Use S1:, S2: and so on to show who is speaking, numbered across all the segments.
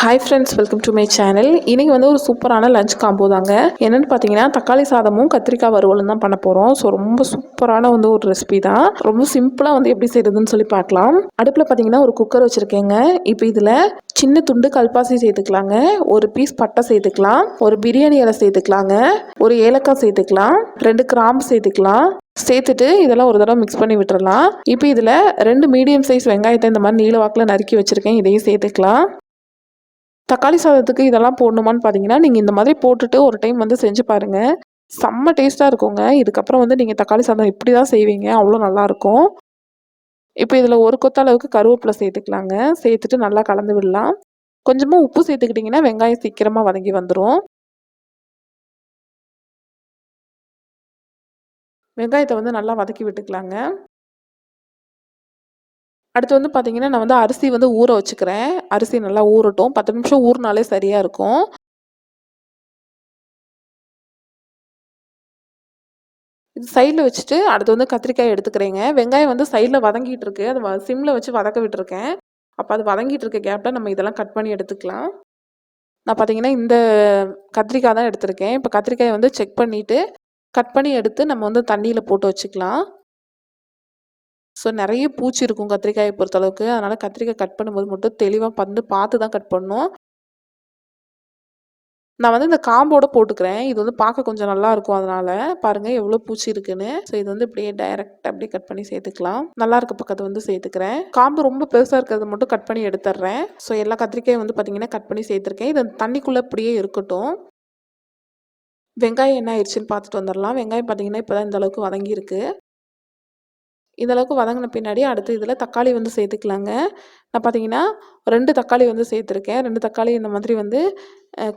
S1: Hi friends, welcome to my channel. இன்றைக்கி வந்து ஒரு சூப்பரான லஞ்ச் காம்போ தாங்க. என்னென்னு பார்த்தீங்கன்னா தக்காளி சாதமும் கத்திரிக்காய் வறுவலும் தான் பண்ண போகிறோம். ஸோ ரொம்ப சூப்பரான வந்து ஒரு ரெசிபி தான். ரொம்ப சிம்பிளாக வந்து எப்படி செய்கிறதுன்னு சொல்லி பார்க்கலாம். அடுப்பில் பார்த்தீங்கன்னா ஒரு குக்கர் வச்சுருக்கேங்க. இப்போ இதில் சின்ன துண்டு கல்பாசி சேர்த்துக்கலாங்க, ஒரு பீஸ் பட்டை சேர்த்துக்கலாம், ஒரு பிரியாணி இலை சேர்த்துக்கலாங்க, ஒரு ஏலக்காய் சேர்த்துக்கலாம், 2 கிராம்பு சேர்த்துக்கலாம். சேர்த்துட்டு இதெல்லாம் ஒரு தடவை மிக்ஸ் பண்ணி விட்டுறலாம். இப்போ இதில் 2 மீடியம் சைஸ் வெங்காயத்தை இந்த மாதிரி நீல வாக்கில் நறுக்கி வச்சுருக்கேன், இதையும் சேர்த்துக்கலாம். தக்காளி சாதத்துக்கு இதெல்லாம் போடணுமான்னு பார்த்தீங்கன்னா, நீங்கள் இந்த மாதிரி போட்டுட்டு ஒரு டைம் வந்து செஞ்சு பாருங்கள். செம்ம டேஸ்ட்டாக இருக்குங்க. இதுக்கப்புறம் வந்து நீங்கள் தக்காளி சாதம் இப்படி தான் செய்வீங்க, அவ்வளோ நல்லாயிருக்கும். இப்போ இதில் ஒரு கொத்த அளவுக்கு கருவேப்பிலை சேர்த்துக்கலாங்க. சேர்த்துட்டு நல்லா கலந்து விடலாம். கொஞ்சமாக உப்பு சேர்த்துக்கிட்டிங்கன்னா வெங்காயம் சீக்கிரமாக வதங்கி வந்துடும். வெங்காயத்தை வந்து நல்லா வதக்கி விட்டுக்கலாங்க. அடுத்து வந்து பார்த்தீங்கன்னா, நான் வந்து அரிசி வந்து ஊற வச்சுக்கிறேன். அரிசி நல்லா ஊறட்டும். 10 நிமிஷம் ஊறினாலே சரியாக இருக்கும். இது சைடில் வச்சுட்டு அடுத்து வந்து கத்திரிக்காய் எடுத்துக்கிறேங்க. வெங்காயம் வந்து சைடில் வதங்கிட்டு இருக்கு. அது சிம்மில் வச்சு வதக்க விட்டுருக்கேன். அப்போ அது வதங்கிட்டு இருக்க கேப்பில் நம்ம இதெல்லாம் கட் பண்ணி எடுத்துக்கலாம். நான் பார்த்தீங்கன்னா இந்த கத்திரிக்காய் தான் எடுத்திருக்கேன். இப்போ கத்திரிக்காயை வந்து செக் பண்ணிவிட்டு கட் பண்ணி எடுத்து நம்ம வந்து தண்ணியில் போட்டு வச்சுக்கலாம். ஸோ நிறைய பூச்சி இருக்கும் கத்திரிக்காயை பொறுத்தளவுக்கு. அதனால் கத்திரிக்காய் கட் பண்ணும்போது மட்டும் தெளிவாக வந்து பார்த்து தான் கட் பண்ணணும். நான் வந்து இந்த காம்போட போட்டுக்கிறேன். இது வந்து பார்க்க கொஞ்சம் நல்லாயிருக்கும். அதனால் பாருங்கள் எவ்வளோ பூச்சி இருக்குன்னு. ஸோ இது வந்து இப்படியே டைரெக்டாக அப்படியே கட் பண்ணி சேர்த்துக்கலாம். நல்லா இருக்க பக்கத்தை வந்து சேர்த்துக்கிறேன். காம்பு ரொம்ப பெருசாக இருக்கிறத மட்டும் கட் பண்ணி எடுத்துட்றேன். ஸோ எல்லா கத்திரிக்காயும் வந்து பார்த்திங்கன்னா கட் பண்ணி சேர்த்துருக்கேன். இது தண்ணிக்குள்ளே அப்படியே இருக்கட்டும். வெங்காயம் என்ன ஆயிடுச்சுன்னு பார்த்துட்டு வந்துடலாம். வெங்காயம் பார்த்திங்கன்னா இப்போ தான் இந்த அளவுக்கு வதங்கியிருக்கு. இந்த அளவுக்கு வதங்கின பின்னாடி அடுத்து இதில் தக்காளி வந்து சேர்த்துக்கலாங்க. நான் பார்த்தீங்கன்னா 2 தக்காளி வந்து சேர்த்துருக்கேன். 2 தக்காளி இந்த மாதிரி வந்து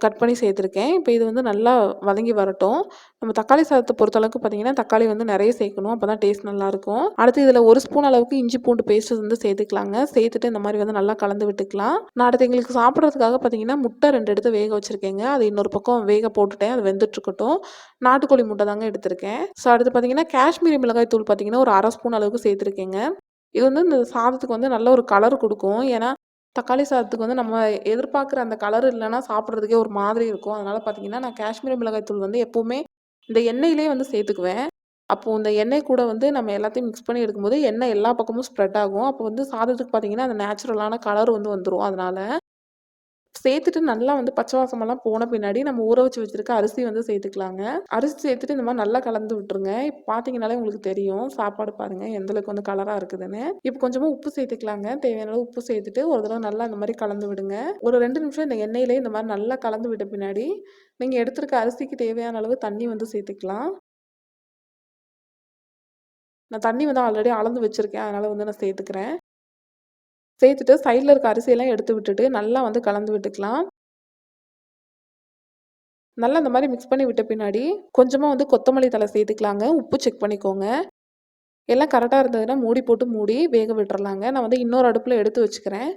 S1: கட் பண்ணி சேர்த்துருக்கேன். இப்போ இது வந்து நல்லா வதங்கி வரட்டும். நம்ம தக்காளி சாதத்தை பொறுத்தளவுக்கு பார்த்தீங்கன்னா தக்காளி வந்து நிறைய சேர்க்கணும். அப்போ தான் டேஸ்ட் நல்லாயிருக்கும். அடுத்து இதில் 1 ஸ்பூன் அளவுக்கு இஞ்சி பூண்டு பேஸ்ட் வந்து சேர்த்துக்கலாங்க. சேர்த்துட்டு இந்த மாதிரி வந்து நல்லா கலந்து விட்டுக்கலாம். நான் அடுத்து எங்களுக்கு சாப்பிட்றதுக்காக பார்த்தீங்கன்னா முட்டை 2 எடுத்து வேக வச்சுருக்கேங்க. அது இன்னொரு பக்கம் வேக போட்டுட்டேன். அது வெந்துட்டுருக்கட்டும். நாட்டுக்கோழி முட்டை தாங்க எடுத்திருக்கேன். ஸோ அடுத்து பார்த்தீங்கன்னா காஷ்மீரி மிளகாய் தூள் பார்த்தீங்கன்னா ஒரு 1/2 ஸ்பூன் அளவுக்கு சேர்த்துருக்கேங்க. இது வந்து இந்த சாதத்துக்கு வந்து நல்ல ஒரு கலர் கொடுக்கும். ஏன்னா தக்காளி சாதத்துக்கு வந்து நம்ம எதிர்பார்க்குற அந்த கலர் இல்லைன்னா சாப்பிட்றதுக்கே ஒரு மாதிரி இருக்கும். அதனால் பார்த்தீங்கன்னா நான் காஷ்மீரி மிளகாய் தூள் வந்து எப்போவுமே இந்த எண்ணெயிலே வந்து சேர்த்துக்குவேன். அப்போது இந்த எண்ணெய் கூட வந்து நம்ம எல்லாத்தையும் மிக்ஸ் பண்ணி எடுக்கும்போது எண்ணெய் எல்லா பக்கமும் ஸ்ப்ரெட் ஆகும். அப்போ வந்து சாதத்துக்கு பார்த்தீங்கன்னா அந்த நேச்சுரலான கலர் வந்து வந்துடும். அதனால் சேர்த்துட்டு நல்லா வந்து பச்சை வாசமெல்லாம் போன பின்னாடி நம்ம ஊற வச்சு வச்சுருக்க அரிசி வந்து சேர்த்துக்கலாங்க. அரிசி சேர்த்துட்டு இந்த மாதிரி நல்லா கலந்து விட்டுருங்க. இப்போ பார்த்தீங்கனாலே உங்களுக்கு தெரியும் சாப்பாடு பாருங்கள் எந்தளவுக்கு வந்து கலராக இருக்குதுன்னு. இப்போ கொஞ்சமாக உப்பு சேர்த்துக்கலாங்க. தேவையான அளவு உப்பு சேர்த்துட்டு ஒரு தடவை நல்லா இந்த மாதிரி கலந்து விடுங்க. ஒரு 2 நிமிஷம் இந்த எண்ணெயிலே இந்த மாதிரி நல்லா கலந்து விட்ட பின்னாடி நீங்கள் எடுத்துருக்க அரிசிக்கு தேவையான அளவு தண்ணி வந்து சேர்த்துக்கலாம். நான் தண்ணி வந்து ஆல்ரெடி அளந்து வச்சுருக்கேன். அதனால் வந்து நான் சேர்த்துக்கிறேன். சேர்த்துட்டு சைடில் இருக்க அரிசியெல்லாம் எடுத்து விட்டுட்டு நல்லா வந்து கலந்து விட்டுக்கலாம். நல்லா இந்த மாதிரி மிக்ஸ் பண்ணி விட்ட பின்னாடி கொஞ்சமாக வந்து கொத்தமல்லி தழை சேர்த்துக்கலாங்க. உப்பு செக் பண்ணிக்கோங்க. எல்லாம் கரெக்டாக இருந்ததுன்னா மூடி போட்டு மூடி வேக விட்டுறலாங்க. நான் வந்து இன்னொரு அடுப்பில் எடுத்து வச்சுக்கிறேன்.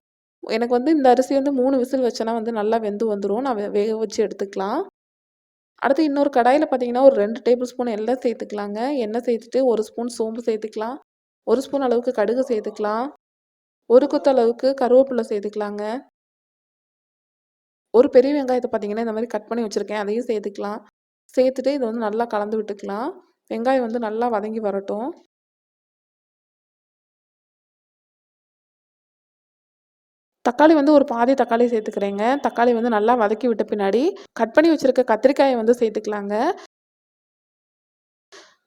S1: எனக்கு வந்து இந்த அரிசி வந்து 3 விசில் வச்சேன்னா வந்து நல்லா வெந்து வந்துடும். நான் வேக வச்சு எடுத்துக்கலாம். அடுத்து இன்னொரு கடாயில் பார்த்தீங்கன்னா ஒரு 2 டேபிள் ஸ்பூன் எண்ணெய் சேர்த்துக்கலாங்க. எண்ணெய் சேர்த்துட்டு 1 ஸ்பூன் சோம்பு சேர்த்துக்கலாம். 1 ஸ்பூன் அளவுக்கு கடுகு சேர்த்துக்கலாம். 1 கொத்து அளவுக்கு கருவேப்பிலை சேர்த்துக்கலாங்க. ஒரு பெரிய வெங்காயத்தை பார்த்தீங்கன்னா இந்த மாதிரி கட் பண்ணி வச்சுருக்கேன். அதையும் சேர்த்துக்கலாம். சேர்த்துட்டு இதை வந்து நல்லா கலந்து விட்டுக்கலாம். வெங்காயம் வந்து நல்லா வதங்கி வரட்டும். தக்காளி வந்து ஒரு பாதி தக்காளி சேர்த்துக்கிறேங்க. தக்காளி வந்து நல்லா வதக்கி விட்ட பின்னாடி கட் பண்ணி வச்சுருக்க கத்திரிக்காயை வந்து சேர்த்துக்கலாங்க.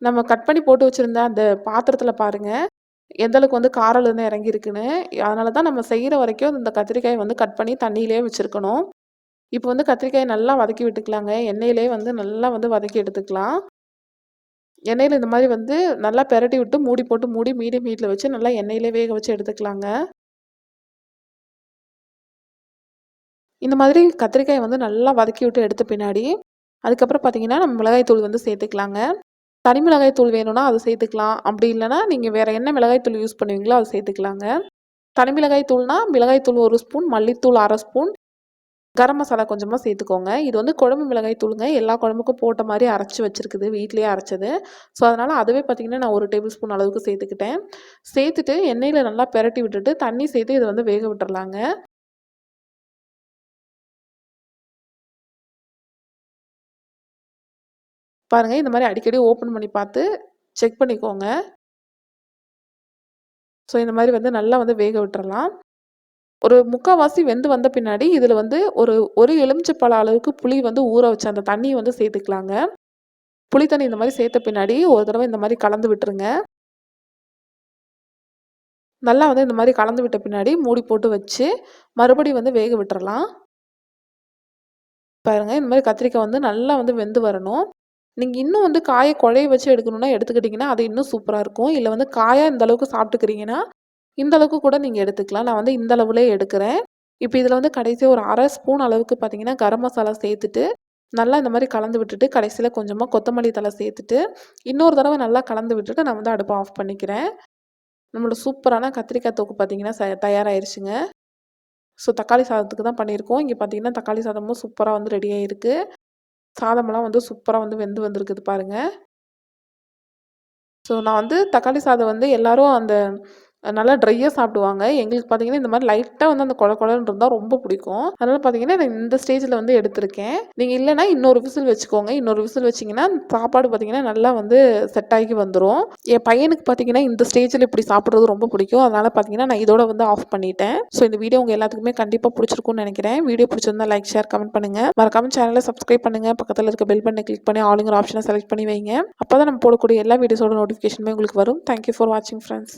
S1: நம்ம கட் பண்ணி போட்டு வச்சுருந்த அந்த பாத்திரத்தில் பாருங்கள் எந்த அளவுக்கு வந்து காரம் இருந்து இறங்கியிருக்குன்னு. அதனால தான் நம்ம செய்கிற வரைக்கும் இந்த கத்திரிக்காயை வந்து கட் பண்ணி தண்ணியிலே வச்சுருக்கணும். இப்போ வந்து கத்திரிக்காயை நல்லா வதக்கி விட்டுக்கலாங்க. எண்ணெயிலே வந்து நல்லா வந்து வதக்கி எடுத்துக்கலாம். எண்ணெயில் இந்த மாதிரி வந்து நல்லா பெரட்டி விட்டு மூடி போட்டு மூடி மீடியம் ஹீட்டில் வச்சு நல்லா எண்ணெயிலே வேக வச்சு எடுத்துக்கலாங்க. இந்த மாதிரி கத்திரிக்காயை வந்து நல்லா வதக்கி விட்டு எடுத்த பின்னாடி அதுக்கப்புறம் பார்த்தீங்கன்னா நம்ம மிளகாய் தூள் வந்து சேர்த்துக்கலாங்க. தனி மிளகாய் தூள் வேணும்னா அதை சேர்த்துக்கலாம். அப்படி இல்லைனா நீங்கள் வேறு என்ன மிளகாய் தூள் யூஸ் பண்ணுவீங்களோ அதை சேர்த்துக்கலாங்க. தனி மிளகாய் தூள்னா மிளகாய் தூள் 1 ஸ்பூன், மல்லித்தூள் 1/2 ஸ்பூன், கரம் மசாலா கொஞ்சமாக சேர்த்துக்கோங்க. இது வந்து குழம்பு மிளகாய் தூளுங்க. எல்லா குழம்புக்கும் போட்ட மாதிரி அரைச்சி வச்சுருக்குது, வீட்டிலேயே அரைச்சது. ஸோ அதனால் அதுவே பார்த்திங்கன்னா நான் 1 டேபிள் ஸ்பூன் அளவுக்கு சேர்த்துக்கிட்டேன். சேர்த்துட்டு எண்ணெயில் நல்லா பெரட்டி விட்டுட்டு தண்ணி சேர்த்து இதை வந்து வேக விட்டுறலாங்க. பாருங்க இந்த மாதிரி அடிக்கடி ஓப்பன் பண்ணி பார்த்து செக் பண்ணிக்கோங்க. ஸோ இந்த மாதிரி வந்து நல்லா வந்து வேக விட்டுறலாம். ஒரு 3/4 வெந்து வந்த பின்னாடி இதில் வந்து ஒரு எலுமிச்சைப்பழ அளவுக்கு புளி வந்து ஊற வச்சு அந்த தண்ணியை வந்து சேர்த்துக்கலாங்க. புளி தண்ணி இந்த மாதிரி சேர்த்த பின்னாடி ஒரு தடவை இந்த மாதிரி கலந்து விட்டுருங்க. நல்லா வந்து இந்த மாதிரி கலந்து விட்ட பின்னாடி மூடி போட்டு வச்சு மறுபடியும் வந்து வேக விட்டுறலாம். பாருங்க இந்த மாதிரி கத்திரிக்காய் வந்து நல்லா வந்து வெந்து வரணும். நீங்க இன்னும் வந்து காய குழைய வச்சு எடுக்கணும்னா எடுத்துக்கிட்டிங்கன்னா, அது இன்னும் சூப்பரா இருக்கும். இல்ல வந்து காயா இந்த அளவுக்கு சாப்பிட்டுக்கிறீங்கன்னா, இந்த அளவுக்கு கூட நீங்க எடுத்துக்கலாம். நான் வந்து இந்த அளவுலயே எடுக்கிறேன். இப்ப இதில வந்து கடைசியா ஒரு 1/2 ஸ்பூன் அளவுக்கு பார்த்தீங்கன்னா, கரம் மசாலா சேர்த்துட்டு, நல்லா இந்த மாரி கலந்து விட்டுட்டு, கடைசியில கொஞ்சமா கொத்தமல்லி தழை சேர்த்துட்டு, இன்னொரு தடவ நல்லா கலந்து விட்டுட்டு, நான் வந்து அடுப்ப ஆஃப் பண்ணிக்கிறேன். நம்மளோட சூப்பரான கத்திரிக்காய் தொக்கு பார்த்தீங்கன்னா, தயாராயிருச்சுங்க. ஸோ தக்காளி சாதத்துக்கு தான் பண்ணியிருக்கோம். இங்க பார்த்தீங்கன்னா, தக்காளி சாதமும் சூப்பரா வந்து ரெடி ஆயிருக்கு. சாதமெல்லாம் வந்து சூப்பரா வந்து வெந்து வந்திருக்குது பாருங்க. ஸோ நான் வந்து தக்காளி சாதம் வந்து எல்லாரும் அந்த நல்லா ட்ரையா சாப்பிடுவாங்க. எங்களுக்கு பார்த்தீங்கன்னா, இந்த மாரி லைட்டா வந்து அந்த கொழ கொழன்னு இருந்தா ரொம்ப பிடிக்கும். அதனால பார்த்தீங்கன்னா, நான் இந்த ஸ்டேஜ்ல வந்து எடுத்திருக்கேன். நீங்க இல்லன்னா இன்னொரு விசில் வச்சுக்கோங்க. இன்னொரு விசில் வச்சீங்கன்னா, சாப்பாடு பார்த்தீங்கன்னா, நல்லா வந்து செட் ஆகி வந்துரும். என் பையனுக்கு பார்த்தீங்கன்னா, இந்த ஸ்டேஜ்ல இப்படி சாப்பிடுறது ரொம்ப பிடிக்கும். அதனால பார்த்தீங்கன்னா, நான் இதோட வந்து ஆஃப் பண்ணிட்டேன். ஸோ இந்த வீடியோ உங்க எல்லாத்துக்குமே கண்டிப்பா பிடிச்சிருக்கும்னு நெனைக்கிறேன். வீடியோ பிடிச்சிருந்தா லைக், ஷேர், கமெண்ட் பண்ணுங்க. மறக்காம சேனல சப்ஸ்கிரைப் பண்ணுங்க. பக்கத்துல இருக்க பெல் பட்டன கிளிக் பண்ணி ஆளுங்கிற ஆப்ஷன செலக்ட் பண்ணி வைங்க. அப்பதான் நம்ம போடக்கூடிய எல்லா வீடியோஸோட நோட்டிஃபிகேஷனுமே உங்களுக்கு வரும். தேங்க் யூ ஃபார் வாட்சிங் ஃபிரெண்ட்ஸ்.